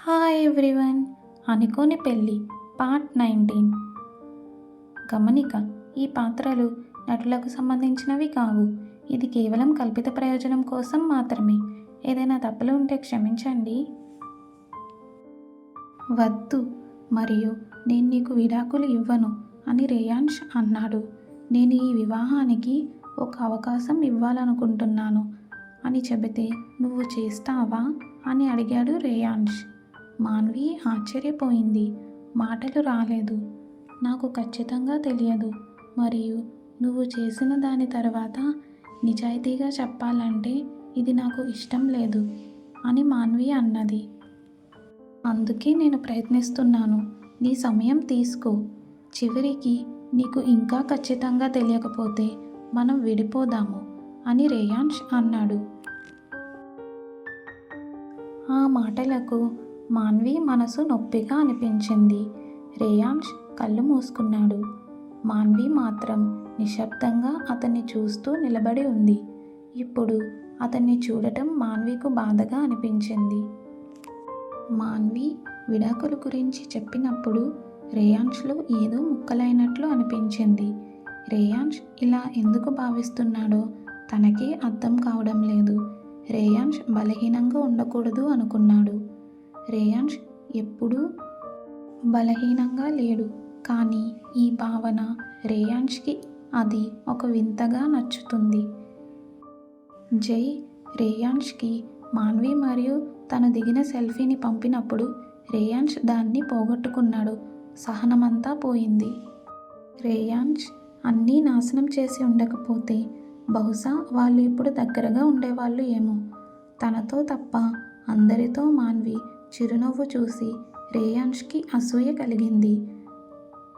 Hi everyone. అనుకోని పెళ్ళి part 19. గమనిక: ఈ పాత్రలు నటులకు సంబంధించినవి కావు. ఇది కేవలం కల్పిత ప్రయోజనం కోసం మాత్రమే. ఏదైనా తప్పులు ఉంటే క్షమించండి. వద్దు, మరియు నేను నీకు విడాకులు ఇవ్వను అని రేయాన్ష్ అన్నాడు. నేను ఈ వివాహానికి ఒక అవకాశం ఇవ్వాలనుకుంటున్నాను అని చెబితే నువ్వు చేస్తావా అని అడిగాడు రేయాన్ష్. మాన్వి ఆశ్చర్యపోయింది. మాటలు రాలేదు. నాకు ఖచ్చితంగా తెలియదు, మరియు నువ్వు చేసిన దాని తర్వాత నిజాయితీగా చెప్పాలంటే ఇది నాకు ఇష్టం లేదు అని మాన్వి అన్నది. అందుకే నేను ప్రయత్నిస్తున్నాను. నీ సమయం తీసుకో. చివరికి నీకు ఇంకా ఖచ్చితంగా తెలియకపోతే మనం విడిపోదాము అని రేయాన్ష్ అన్నాడు. ఆ మాటలకు మాన్వి మనసు నొప్పిగా అనిపించింది. రేయాన్ష్ కళ్ళు మూసుకున్నాడు. మాన్వి మాత్రం నిశ్శబ్దంగా అతన్ని చూస్తూ నిలబడి ఉంది. ఇప్పుడు అతన్ని చూడటం మాన్వికు బాధగా అనిపించింది. మాన్వి విడాకుల గురించి చెప్పినప్పుడు రేయాన్ష్లో ఏదో ముక్కలైనట్లు అనిపించింది. రేయాన్ష్ ఇలా ఎందుకు భావిస్తున్నాడో తనకే అర్థం కావడం లేదు. రేయాన్ష్ బలహీనంగా ఉండకూడదు అనుకున్నాడు. రేయాన్ష్ ఎప్పుడూ బలహీనంగా లేడు, కానీ ఈ భావన రేయాన్ష్కి అది ఒక వింతగా నచ్చుతుంది. జై రేయాన్ష్కి మాన్వి మరియు తను దిగిన సెల్ఫీని పంపినప్పుడు రేయాన్ష్ దాన్ని పోగొట్టుకున్నాడు. సహనమంతా పోయింది. రేయాన్ష్ అన్నీ నాశనం చేసి ఉండకపోతే బహుశా వాళ్ళు ఇప్పుడు దగ్గరగా ఉండేవాళ్ళు ఏమో. తనతో తప్ప అందరితో మాన్వి చిరునవ్వు చూసి రేయాన్ష్కి అసూయ కలిగింది.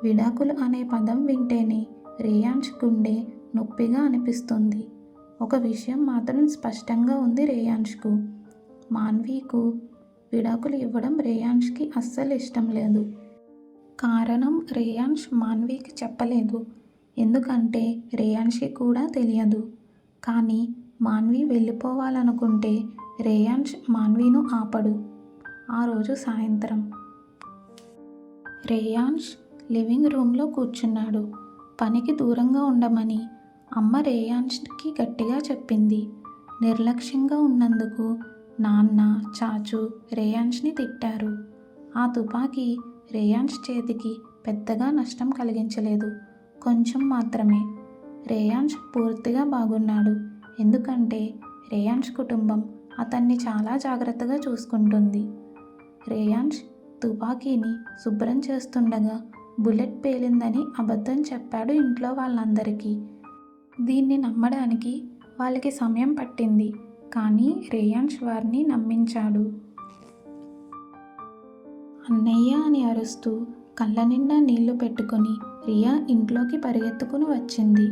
విడాకులు అనే పదం వింటేనే రేయాన్ష్ గుండె నొప్పిగా అనిపిస్తుంది. ఒక విషయం మాత్రం స్పష్టంగా ఉంది రేయాన్ష్కు. మాన్వికు విడాకులు ఇవ్వడం రేయాన్ష్కి అస్సలు ఇష్టం లేదు. కారణం రేయాన్ష్ మాన్వికి చెప్పలేదు. ఎందుకంటే రేయాన్ష్కి కూడా తెలియదు. కానీ మాన్వి వెళ్ళిపోవాలనుకుంటే రేయాన్ష్ మాన్విను ఆపడు. ఆ రోజు సాయంత్రం రేయాన్ష్ లివింగ్ రూమ్లో కూర్చున్నాడు. పనికి దూరంగా ఉండమని అమ్మ రేయాన్ష్కి గట్టిగా చెప్పింది. నిర్లక్ష్యంగా ఉన్నందుకు నాన్న, చాచు రేయాన్ష్ని తిట్టారు. ఆ తుపాకీ రేయాన్ష్ చేతికి పెద్దగా నష్టం కలిగించలేదు, కొంచెం మాత్రమే. రేయాన్ష్ పూర్తిగా బాగున్నాడు, ఎందుకంటే రేయాన్ష్ కుటుంబం అతన్ని చాలా జాగ్రత్తగా చూసుకుంటుంది. రేయాన్ష్ తుపాకీని శుభ్రం చేస్తుండగా బుల్లెట్ పేలిందని అబద్ధం చెప్పాడు ఇంట్లో వాళ్ళందరికీ. దీన్ని నమ్మడానికి వాళ్ళకి సమయం పట్టింది, కానీ రేయాన్ష్ వారిని నమ్మించాడు. అన్నయ్య అని అరుస్తూ కళ్ళ నిండా నీళ్లు పెట్టుకుని రియా ఇంట్లోకి పరిగెత్తుకుని వచ్చింది.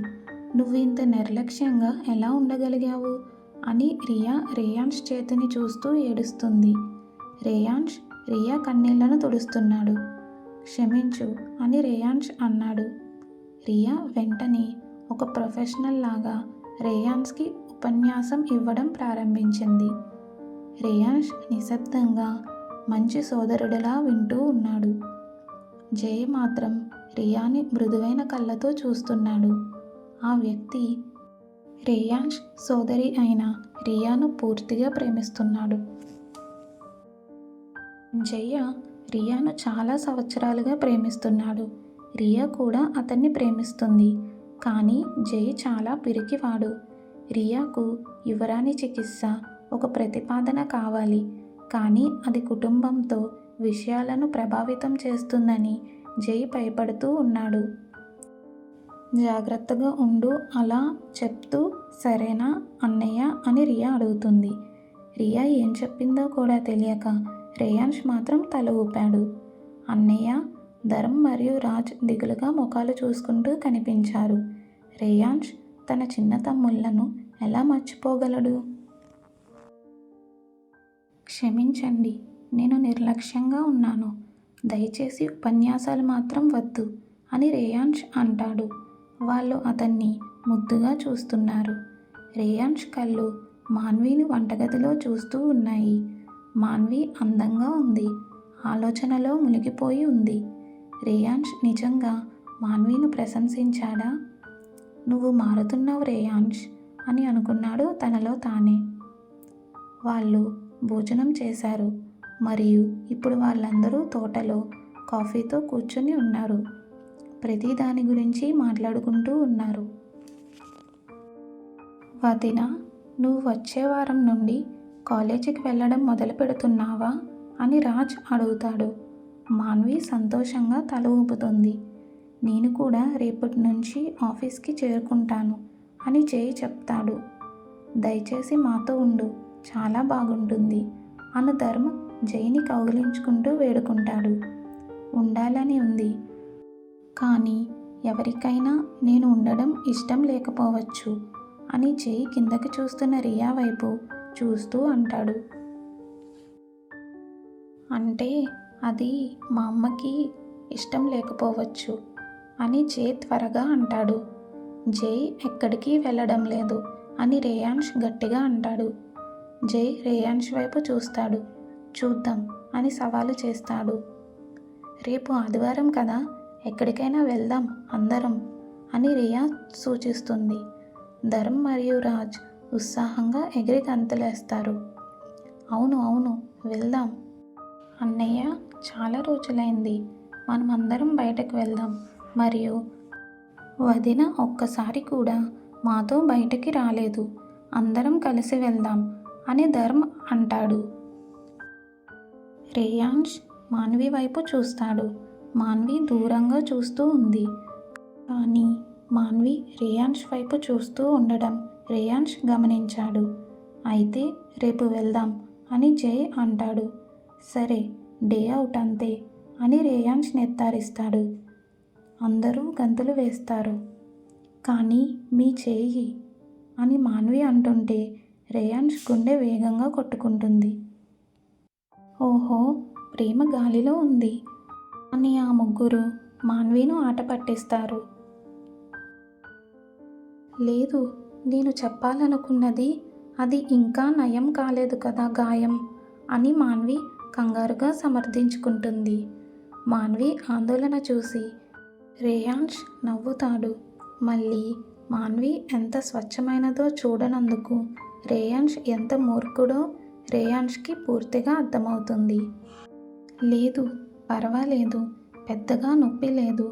నువ్వు ఇంత నిర్లక్ష్యంగా ఎలా ఉండగలిగావు అని రియా రేయాన్ష్ చేతిని చూస్తూ ఏడుస్తుంది. రేయాన్ష్ రియా కన్నీళ్లను తుడుస్తున్నాడు. క్షమించు అని రేయాన్ష్ అన్నాడు. రియా వెంటనే ఒక ప్రొఫెషనల్ లాగా రేయాన్ష్కి ఉపన్యాసం ఇవ్వడం ప్రారంభించింది. రేయాన్ష్ నిశ్శబ్దంగా మంచి సోదరుడిలా వింటూ ఉన్నాడు. జై మాత్రం రియాని మృదువైన కళ్ళతో చూస్తున్నాడు. ఆ వ్యక్తి రేయాన్ష్ సోదరి అయిన రియాను పూర్తిగా ప్రేమిస్తున్నాడు. జయ రియాను చాలా సంవత్సరాలుగా ప్రేమిస్తున్నాడు. రియా కూడా అతన్ని ప్రేమిస్తుంది. కానీ జై చాలా పిరికివాడు. రియాకు యువరాణి చికిత్స ఒక ప్రతిపాదన కావాలి, కానీ అది కుటుంబంతో విషయాలను ప్రభావితం చేస్తుందని జై భయపడుతూ ఉన్నాడు. జాగ్రత్తగా ఉండు అలా చెప్తూ సరేనా అన్నయ్య అని రియా అడుగుతుంది. రియా ఏం చెప్పిందో కూడా తెలియక రేయాన్ష్ మాత్రం తల ఊపాడు. అన్నయ్య, ధర్మ్ మరియు రాజ్ దిగులుగా ముఖాలు చూసుకుంటూ కనిపించారు. రేయాన్ష్ తన చిన్న తమ్ముళ్లను ఎలా మర్చిపోగలడు? క్షమించండి, నేను నిర్లక్ష్యంగా ఉన్నాను. దయచేసి ఉపన్యాసాలు మాత్రం వద్దు అని రేయాన్ష్ అంటాడు. వాళ్ళు అతన్ని ముద్దుగా చూస్తున్నారు. రేయాన్ష్ కళ్ళు మాన్విని వంటగదిలో చూస్తూ ఉన్నాయి. మాన్వి అందంగా ఉంది. ఆలోచనలో మునిగిపోయి ఉంది. రేయాన్ష్ నిజంగా మాన్విను ప్రశంసించాడా? నువ్వు మారుతున్నావు రేయాన్ష్ అని అనుకున్నాడు తనలో తానే. వాళ్ళు భోజనం చేశారు. మరియు ఇప్పుడు వాళ్ళందరూ తోటలో కాఫీతో కూర్చొని ఉన్నారు. ప్రతి దాని గురించి మాట్లాడుకుంటూ ఉన్నారు. వదిన, నువ్వు వచ్చే వారం నుండి కాలేజీకి వెళ్ళడం మొదలు పెడుతున్నావా అని రాజ్ అడుగుతాడు. మాన్వి సంతోషంగా తల ఊపుతుంది. నేను కూడా రేపటి నుంచి ఆఫీస్కి చేరుకుంటాను అని జై చెప్తాడు. దయచేసి మాతో ఉండు, చాలా బాగుంటుంది అను ధర్మ్ జైని కౌగిలించుకుంటూ వేడుకుంటాడు. ఉండాలని ఉంది, కానీ ఎవరికైనా నేను ఉండడం ఇష్టం లేకపోవచ్చు అని జై కిందకి చూస్తున్న రియా వైపు చూస్తూ అంటాడు. అంటే అది మా అమ్మకి ఇష్టం లేకపోవచ్చు అని జై త్వరగా అంటాడు. జై ఎక్కడికి వెళ్ళడం లేదు అని రేయాన్ష్ గట్టిగా అంటాడు. జై రేయాన్ష్ వైపు చూస్తాడు. చూద్దాం అని సవాలు చేస్తాడు. రేపు ఆదివారం కదా, ఎక్కడికైనా వెళ్దాం అందరం అని రియా సూచిస్తుంది. ధర్మ్ మరియు రాజ్ ఉత్సాహంగా ఎగిరి గంతులేస్తారు. అవును అవును వెళ్దాం అన్నయ్య, చాలా రోజులైంది, మనం అందరం బయటకు వెళ్దాం. మరియు వదిన ఒక్కసారి కూడా మాతో బయటికి రాలేదు, అందరం కలిసి వెళ్దాం అని ధర్మ్ అంటాడు. రేయాన్ష్ మాన్వి వైపు చూస్తాడు. మాన్వి దూరంగా చూస్తూ ఉంది. కానీ మాన్వి రేయాన్ష్ వైపు చూస్తూ ఉండడం రేయాన్ష్ గమనించాడు. అయితే రేపు వెళ్దాం అని జై అంటాడు. సరే, డే అవుట్ అంతే అని రేయాన్ష్ నిర్ధారిస్తాడు. అందరూ గంతులు వేస్తారు. కానీ మీ చేయి అని మాన్వి అంటుంటే రేయాన్ష్ గుండె వేగంగా కొట్టుకుంటుంది. ఓహో, ప్రేమ గాలిలో ఉంది అని ఆ ముగ్గురు మాన్విను ఆట పట్టిస్తారు. లేదు, నేను చెప్పాలనుకున్నది అది ఇంకా నయం కాలేదు కదా గాయం అని మాన్వి కంగారుగా సమర్థించుకుంటుంది. మాన్వి ఆందోళన చూసి రేయాన్ష్ నవ్వుతాడు. మళ్ళీ మాన్వి ఎంత స్వచ్ఛమైనదో చూడనందుకు రేయాన్ష్ ఎంత మూర్ఖుడో రేయాన్ష్కి పూర్తిగా అర్థమవుతుంది. లేదు, పర్వాలేదు, పెద్దగా నొప్పి లేదు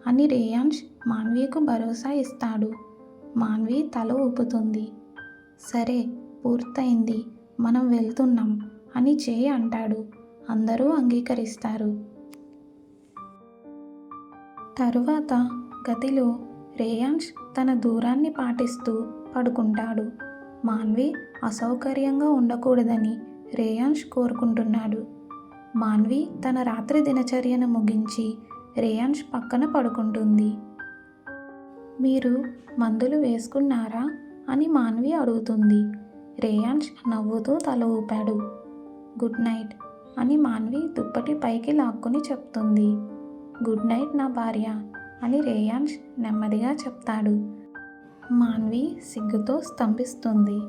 అని రేయాన్ష్ మాన్వికు భరోసా ఇస్తాడు. మాన్వి తల ఊపుతుంది. సరే, పూర్తయింది, మనం వెళ్తున్నాం అని జై అంటాడు. అందరూ అంగీకరిస్తారు. తరువాత గదిలో రేయాన్ష్ తన దూరాన్ని పాటిస్తూ పడుకుంటాడు. మాన్వి అసౌకర్యంగా ఉండకూడదని రేయాన్ష్ కోరుకుంటున్నాడు. మాన్వి తన రాత్రి దినచర్యను ముగించి రేయాన్ష్ పక్కన పడుకుంటుంది. మీరు మందులు వేసుకున్నారా అని మాన్వి అడుగుతుంది. రేయాన్ష్ నవ్వుతూ తల ఊపాడు. గుడ్ నైట్ అని మాన్వి దుప్పటి పైకి లాక్కుని చెప్తుంది. గుడ్ నైట్ నా భార్య అని రేయాన్ష్ నెమ్మదిగా చెప్తాడు. మాన్వి సిగ్గుతో స్తంభిస్తుంది.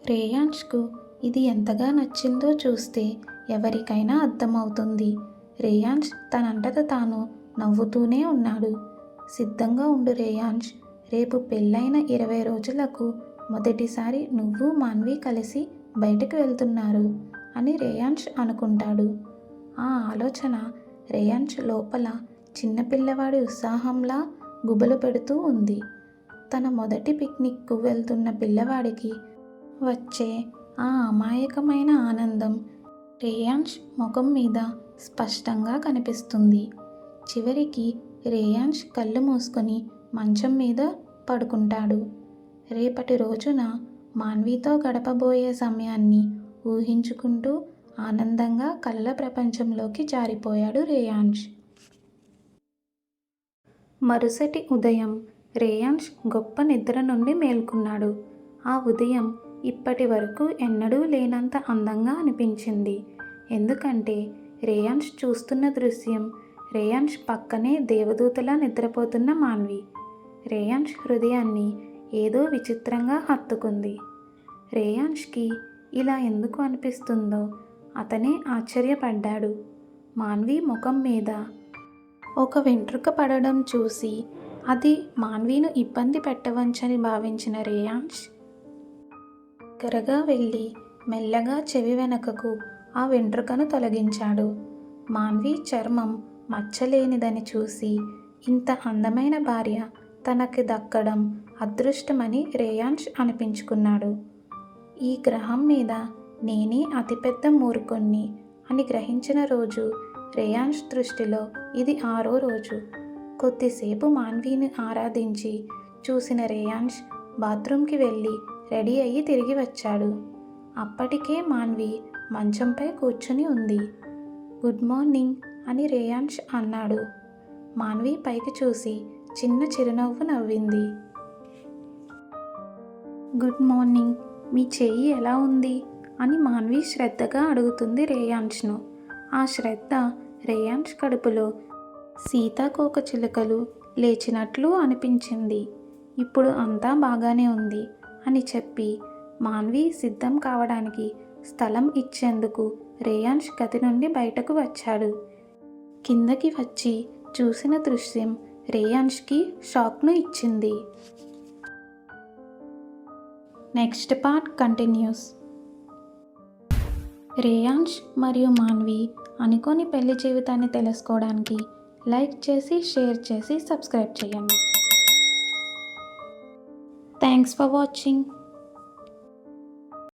రేయాన్ష్కు ఇది ఎంతగా నచ్చిందో చూస్తే ఎవరికైనా అర్థమవుతుంది. రేయాన్ష్ తనంతట తాను నవ్వుతూనే ఉన్నాడు. సిద్ధంగా ఉండు రేయాన్ష్, రేపు పెళ్ళైన 20 రోజులకు మొదటిసారి నువ్వు మాన్వి కలిసి బయటకు వెళ్తున్నారు అని రేయాన్ష్ అనుకుంటాడు. ఆ ఆలోచన రేయాన్ష్ లోపల చిన్నపిల్లవాడి ఉత్సాహంలా గుబులు పెడుతూ ఉంది. తన మొదటి పిక్నిక్కు వెళ్తున్న పిల్లవాడికి వచ్చే ఆ అమాయకమైన ఆనందం రేయాన్ష్ ముఖం మీద స్పష్టంగా కనిపిస్తుంది. చివరికి రేయాన్ష్ కళ్ళు మూసుకొని మంచం మీద పడుకుంటాడు. రేపటి రోజున మాన్వితో గడపబోయే సమయాన్ని ఊహించుకుంటూ ఆనందంగా కలల ప్రపంచంలోకి జారిపోయాడు రేయాన్ష్. మరుసటి ఉదయం రేయాన్ష్ గొప్ప నిద్ర నుండి మేల్కొన్నాడు. ఆ ఉదయం ఇప్పటి వరకు ఎన్నడూ లేనంత అందంగా అనిపించింది. ఎందుకంటే రేయాన్ష్ చూస్తున్న దృశ్యం రేయాన్ష్ పక్కనే దేవదూతలా నిద్రపోతున్న మాన్వి. రేయాన్ష్ హృదయాన్ని ఏదో విచిత్రంగా హత్తుకుంది. రేయాన్ష్కి ఇలా ఎందుకు అనిపిస్తుందో అతనే ఆశ్చర్యపడ్డాడు. మాన్వి ముఖం మీద ఒక వెంట్రుక పడడం చూసి అది మాన్వీను ఇబ్బంది పెట్టవచ్చని భావించిన రేయాన్స్ దగ్గరగా వెళ్ళి మెల్లగా చెవి వెనకకు ఆ వెంట్రుకను తొలగించాడు. మాన్వి చర్మం మచ్చలేనిదని చూసి ఇంత అందమైన భార్య తనకి దక్కడం అదృష్టమని రేయాన్స్ అనిపించుకున్నాడు. ఈ గ్రహం మీద నేనే అతిపెద్ద మూర్ఖుణ్ణి అని గ్రహించిన రోజు రేయాన్స్ దృష్టిలో ఇది 6వ రోజు. కొద్దిసేపు మాన్వీని ఆరాధించి చూసిన రేయాన్స్ బాత్రూంకి వెళ్ళి రెడీ అయ్యి తిరిగి వచ్చాడు. అప్పటికే మాన్వి మంచంపై కూర్చుని ఉంది. గుడ్ మార్నింగ్ అని రేయాన్స్ అన్నాడు. మాన్వి పైకి చూసి చిన్న చిరునవ్వు నవ్వింది. గుడ్ మార్నింగ్, మీ చెయ్యి ఎలా ఉంది అని మాన్వి శ్రద్ధగా అడుగుతుంది రేయాన్స్ను. ఆ శ్రద్ధ రేయాన్స్ కడుపులో సీతాకోక చిలుకలు లేచినట్లు అనిపించింది. ఇప్పుడు అంతా బాగానే ఉంది అని చెప్పి మాన్వి సిద్ధం కావడానికి స్థలం ఇచ్చేందుకు రేయాన్స్ గది నుండి బయటకు వచ్చాడు. కిందకి వచ్చి చూసిన దృశ్యం రేయాన్స్కి షాక్ను ఇచ్చింది. Next part continuous. రేయాన్స్ మరియు మాన్వి అనుకోని పెళ్లి జీవితాన్ని తెలుసుకోవడానికి లైక్ చేసి, షేర్ చేసి, సబ్స్క్రైబ్ చేయండి. Thanks for watching.